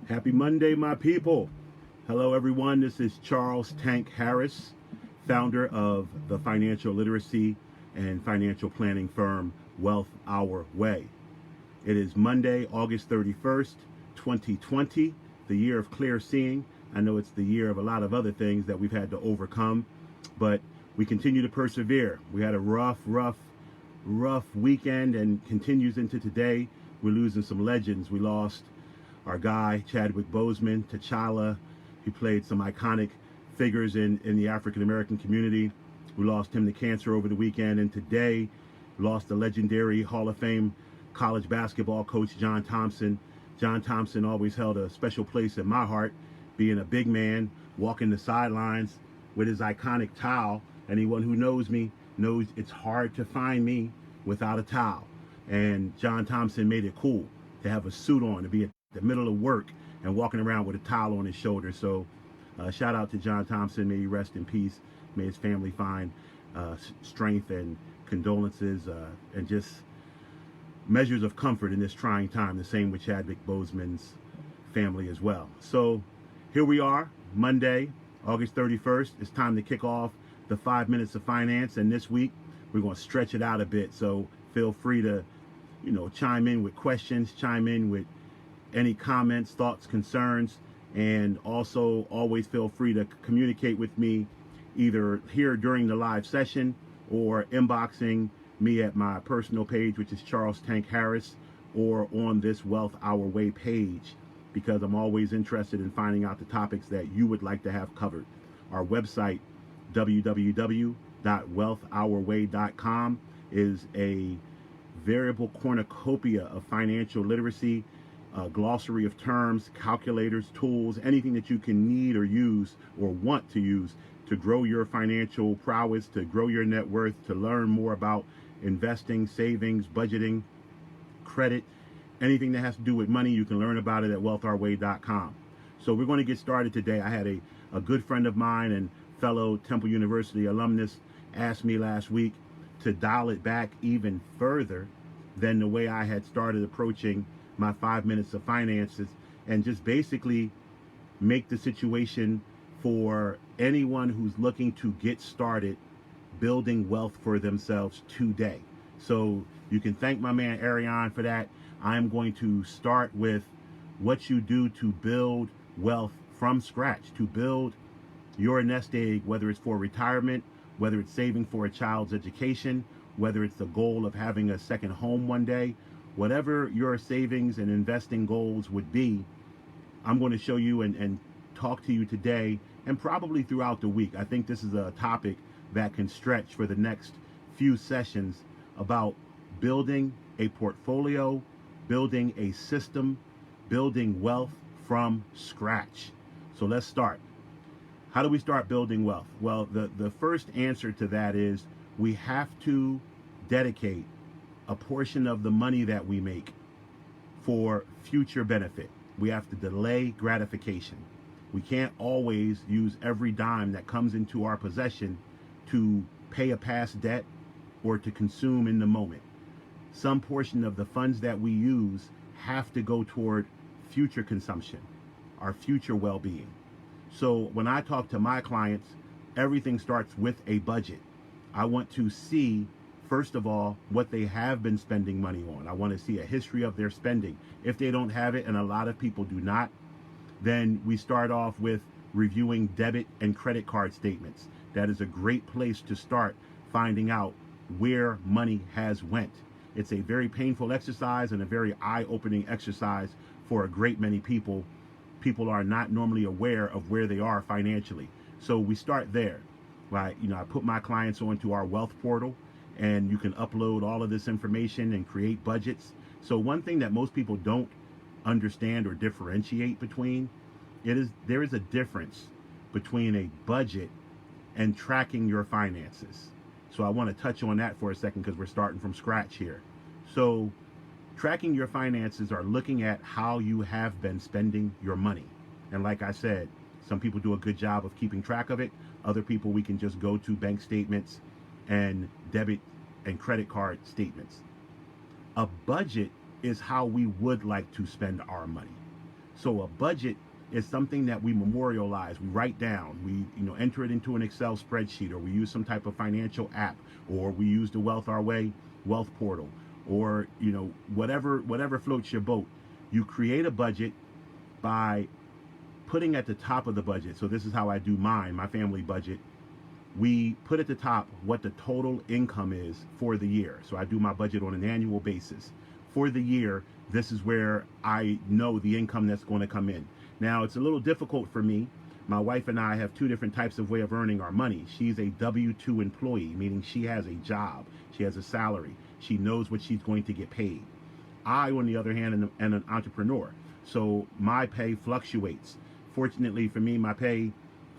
Happy Monday, my people. Hello, everyone. This is Charles Tank Harris, founder of the financial literacy and financial planning firm Wealth Our Way. It is Monday, August 31st, 2020, the year of clear seeing. I know it's the year of a lot of other things that we've had to overcome, but we continue to persevere. We had a rough weekend and continues into today. We're losing some legends. We lost our guy, Chadwick Boseman, T'Challa. He played some iconic figures in the African-American community. We lost him to cancer over the weekend, and today lost the legendary Hall of Fame college basketball coach, John Thompson. John Thompson always held a special place in my heart, being a big man, walking the sidelines with his iconic towel. Anyone who knows me knows it's hard to find me without a towel. And John Thompson made it cool to have a suit on, to be at the middle of work and walking around with a towel on his shoulder. So shout out to John Thompson. May he rest in peace. May his family find strength and condolences and just measures of comfort in this trying time. The same with Chadwick Boseman's family as well. So here we are, Monday, August 31st. It's time to kick off the 5 minutes of finance. And this week, we're going to stretch it out a bit. So feel free to, chime in with questions, chime in with any comments, thoughts, concerns, and also always feel free to communicate with me either here during the live session or inboxing me at my personal page, which is Charles Tank Harris, or on this Wealth Our Way page, because I'm always interested in finding out the topics that you would like to have covered. Our website, www.wealthourway.com, is a variable cornucopia of financial literacy, glossary of terms, calculators, tools, anything that you can need or use or want to use to grow your financial prowess, to grow your net worth, to learn more about investing, savings, budgeting, credit, anything that has to do with money. You can learn about it at wealthourway.com. So we're going to get started today. I had a good friend of mine and fellow Temple University alumnus asked me last week to dial it back even further than the way I had started approaching my 5 minutes of finances, and just basically make the situation for anyone who's looking to get started building wealth for themselves today. So you can thank my man Ariane for that. I'm going to start with what you do to build wealth from scratch, to build your nest egg, whether it's for retirement, whether it's saving for a child's education, whether it's the goal of having a second home one day. Whatever your savings and investing goals would be, I'm going to show you and talk to you today and probably throughout the week. I think this is a topic that can stretch for the next few sessions about building a portfolio, building a system, building wealth from scratch. So let's start. How do we start building wealth? Well, the first answer to that is we have to dedicate a portion of the money that we make for future benefit. We have to delay gratification. We can't always use every dime that comes into our possession to pay a past debt or to consume in the moment. Some portion of the funds that we use have to go toward future consumption, our future well-being. So when I talk to my clients, everything starts with a budget. I want to see, first of all, what they have been spending money on. I want to see a history of their spending. If they don't have it, and a lot of people do not, then we start off with reviewing debit and credit card statements. That is a great place to start finding out where money has went. It's a very painful exercise and a very eye-opening exercise for a great many people. People are not normally aware of where they are financially. So we start there. Right? I put my clients onto our wealth portal, and you can upload all of this information and create budgets. So one thing that most people don't understand or differentiate between, there is a difference between a budget and tracking your finances. So I want to touch on that for a second because we're starting from scratch here. So tracking your finances are looking at how you have been spending your money. And like I said, some people do a good job of keeping track of it. Other people, we can just go to bank statements and debit and credit card statements. A budget is how we would like to spend our money. So a budget is something that we memorialize, we write down, we enter it into an Excel spreadsheet, or we use some type of financial app, or we use the Wealth Our Way wealth portal, or whatever floats your boat. You create a budget by putting at the top of the budget. So this is how I do my family budget. We put at the top what the total income is for the year. So I do my budget on an annual basis. For the year, this is where I know the income that's going to come in. Now, it's a little difficult for me. My wife and I have two different types of way of earning our money. She's a W-2 employee, meaning she has a job. She has a salary. She knows what she's going to get paid. I, on the other hand, am an entrepreneur. So my pay fluctuates. Fortunately for me, my pay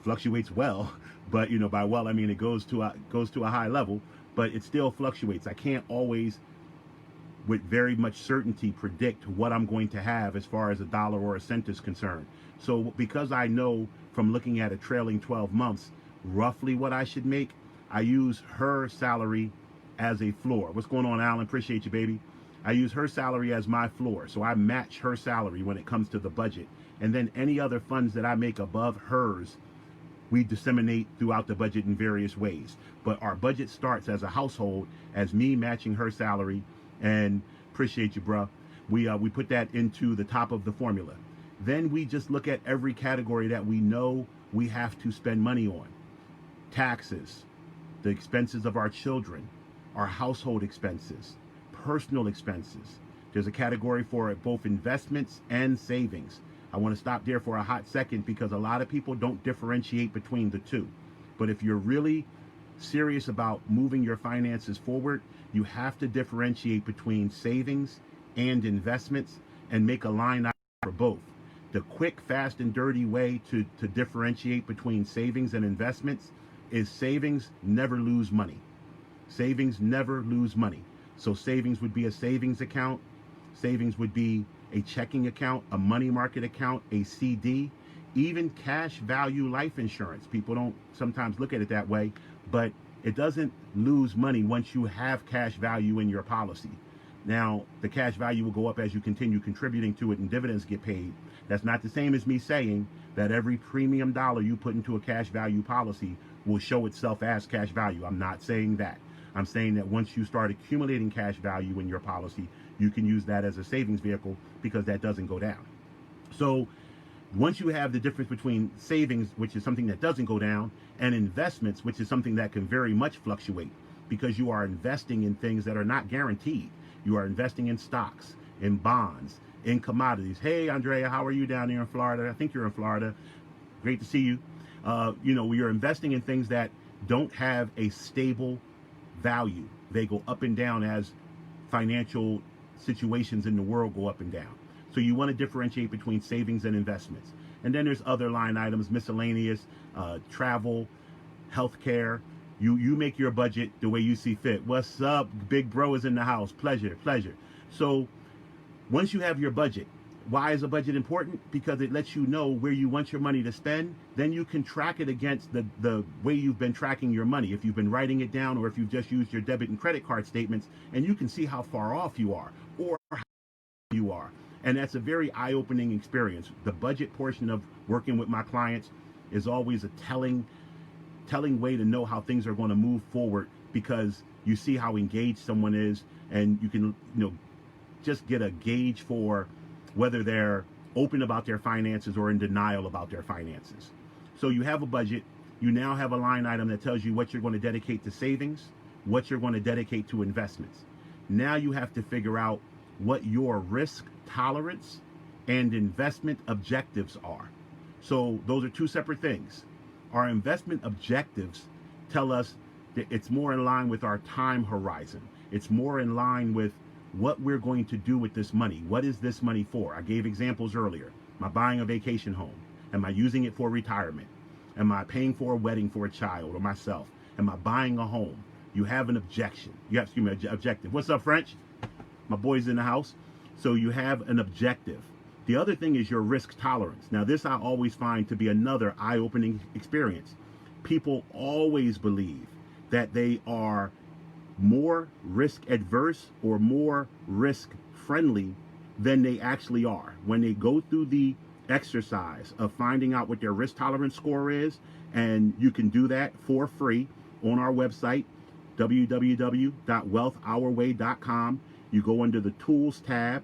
fluctuates well, but by well I mean it goes to a high level, but it still fluctuates. I can't always with very much certainty predict what I'm going to have as far as a dollar or a cent is concerned. So because I know from looking at a trailing 12 months roughly what I should make, I use her salary as a floor. What's going on, Alan? Appreciate you, baby. I use her salary as my floor. So I match her salary when it comes to the budget. And then any other funds that I make above hers, we disseminate throughout the budget in various ways. But our budget starts as a household as me matching her salary. And appreciate you, bruh. We put that into the top of the formula. Then we just look at every category that we know we have to spend money on. Taxes, the expenses of our children, our household expenses, personal expenses. There's a category for both investments and savings. I want to stop there for a hot second because a lot of people don't differentiate between the two. But if you're really serious about moving your finances forward, you have to differentiate between savings and investments and make a line item for both. The quick, fast, and dirty way to differentiate between savings and investments is savings never lose money. Savings never lose money. So savings would be a savings account. Savings would be a checking account, a money market account, a CD, even cash value life insurance. People don't sometimes look at it that way, but it doesn't lose money once you have cash value in your policy. Now, the cash value will go up as you continue contributing to it and dividends get paid. That's not the same as me saying that every premium dollar you put into a cash value policy will show itself as cash value. I'm not saying that. I'm saying that once you start accumulating cash value in your policy, you can use that as a savings vehicle because that doesn't go down. So once you have the difference between savings, which is something that doesn't go down, and investments, which is something that can very much fluctuate because you are investing in things that are not guaranteed. You are investing in stocks, in bonds, in commodities. Hey, Andrea, how are you down there in Florida? I think you're in Florida. Great to see you. You're investing in things that don't have a stable value. They go up and down as financial situations in the world go up and down. So you want to differentiate between savings and investments. And then there's other line items, miscellaneous, travel, healthcare. You make your budget the way you see fit. What's up? Big bro is in the house. Pleasure. So once you have your budget, why is a budget important? Because it lets you know where you want your money to spend. Then you can track it against the way you've been tracking your money. If you've been writing it down or if you've just used your debit and credit card statements, and you can see how far off you are or how you are. And that's a very eye-opening experience. The budget portion of working with my clients is always a telling way to know how things are going to move forward because you see how engaged someone is and you can just get a gauge for whether they're open about their finances or in denial about their finances. So you have a budget. You now have a line item that tells you what you're going to dedicate to savings, what you're going to dedicate to investments. Now you have to figure out what your risk tolerance and investment objectives are. So those are two separate things. Our investment objectives tell us that it's more in line with our time horizon. It's more in line with what we're going to do with this money. What is this money for? I gave examples earlier. Am I buying a vacation home? Am I using it for retirement? Am I paying for a wedding for a child or myself? Am I buying a home? You have an objective. What's up, French? My boy's in the house. So you have an objective. The other thing is your risk tolerance. Now, this I always find to be another eye-opening experience. People always believe that they are more risk adverse or more risk friendly than they actually are. When they go through the exercise of finding out what their risk tolerance score is, and you can do that for free on our website, www.wealthourway.com. You go under the Tools tab,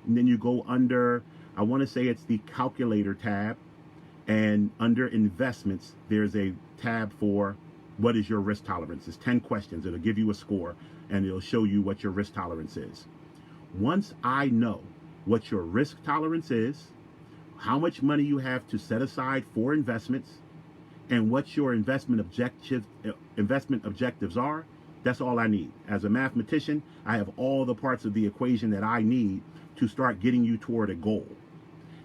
and then you go under, I want to say it's the Calculator tab, and under Investments, there's a tab for what is your risk tolerance. It's 10 questions. It'll give you a score, and it'll show you what your risk tolerance is. Once I know what your risk tolerance is, how much money you have to set aside for investments, and what your investment objectives are, that's all I need. As a mathematician, I have all the parts of the equation that I need to start getting you toward a goal.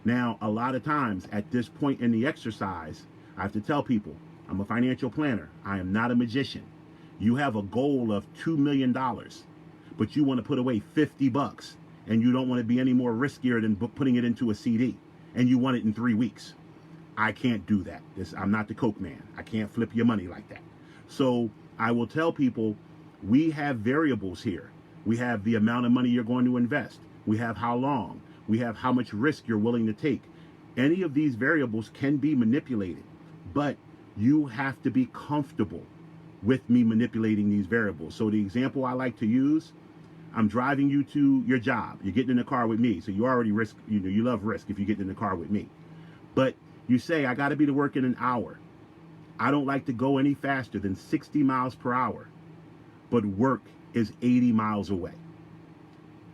Now, a lot of times at this point in the exercise, I have to tell people, I'm a financial planner. I am not a magician. You have a goal of $2 million, but you want to put away $50, and you don't want to be any more riskier than putting it into a CD, and you want it in 3 weeks. I can't do that. I'm not the Coke man. I can't flip your money like that. So I will tell people, we have variables here. We have the amount of money you're going to invest. We have how long. We have how much risk you're willing to take. Any of these variables can be manipulated, but you have to be comfortable with me manipulating these variables. So the example I like to use, I'm driving you to your job. You're getting in the car with me. So you already risk, you love risk if you get in the car with me. But you say, I got to be to work in an hour. I don't like to go any faster than 60 miles per hour, but work is 80 miles away.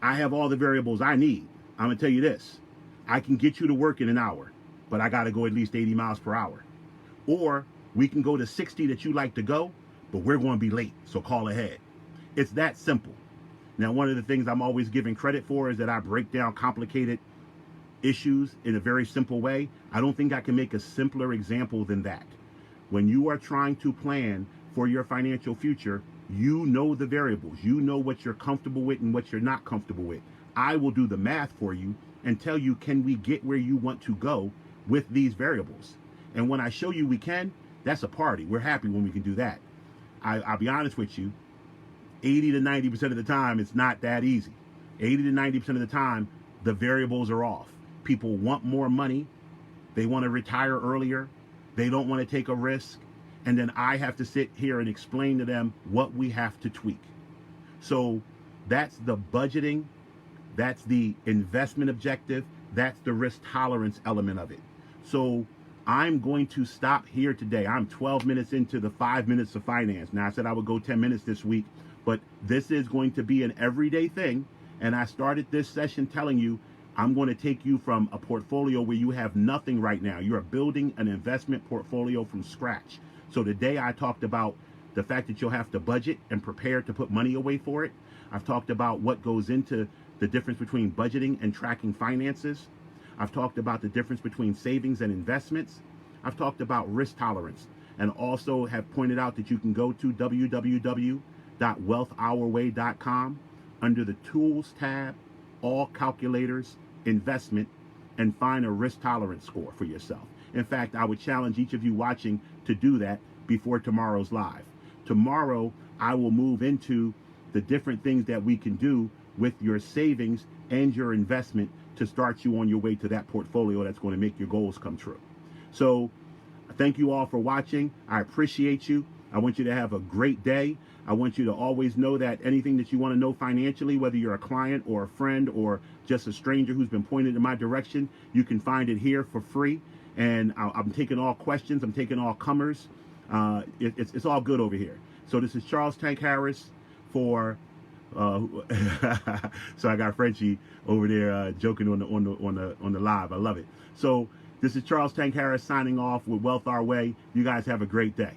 I have all the variables I need. I'm going to tell you this. I can get you to work in an hour, but I got to go at least 80 miles per hour. Or we can go to 60 that you like to go, but we're going to be late, so call ahead. It's that simple. Now, one of the things I'm always giving credit for is that I break down complicated issues in a very simple way. I don't think I can make a simpler example than that. When you are trying to plan for your financial future, you know the variables. You know what you're comfortable with and what you're not comfortable with. I will do the math for you and tell you, can we get where you want to go with these variables? And when I show you we can, that's a party. We're happy when we can do that. I'll be honest with you, 80 to 90% of the time, it's not that easy. 80 to 90% of the time, the variables are off. People want more money. They want to retire earlier. They don't want to take a risk. And then I have to sit here and explain to them what we have to tweak. So that's the budgeting. That's the investment objective. That's the risk tolerance element of it. So I'm going to stop here today. I'm 12 minutes into the 5 minutes of finance. Now, I said I would go 10 minutes this week, but this is going to be an everyday thing. And I started this session telling you, I'm going to take you from a portfolio where you have nothing right now. You are building an investment portfolio from scratch. So today I talked about the fact that you'll have to budget and prepare to put money away for it. I've talked about what goes into the difference between budgeting and tracking finances. I've talked about the difference between savings and investments. I've talked about risk tolerance, and also have pointed out that you can go to www.wealthourway.com under the Tools tab, All Calculators, Investment, and find a risk tolerance score for yourself. In fact, I would challenge each of you watching to do that before tomorrow's live. Tomorrow, I will move into the different things that we can do with your savings and your investment to start you on your way to that portfolio that's going to make your goals come true. So thank you all for watching. I appreciate you. I want you to have a great day. I want you to always know that anything that you want to know financially, whether you're a client or a friend or just a stranger who's been pointed in my direction, you can find it here for free. And I'm taking all questions. I'm taking all comers. It's all good over here. So this is Charles Tank Harris for so I got Frenchie over there joking on the live. I love it. So this is Charles Tank Harris signing off with Wealth Our Way. You guys have a great day.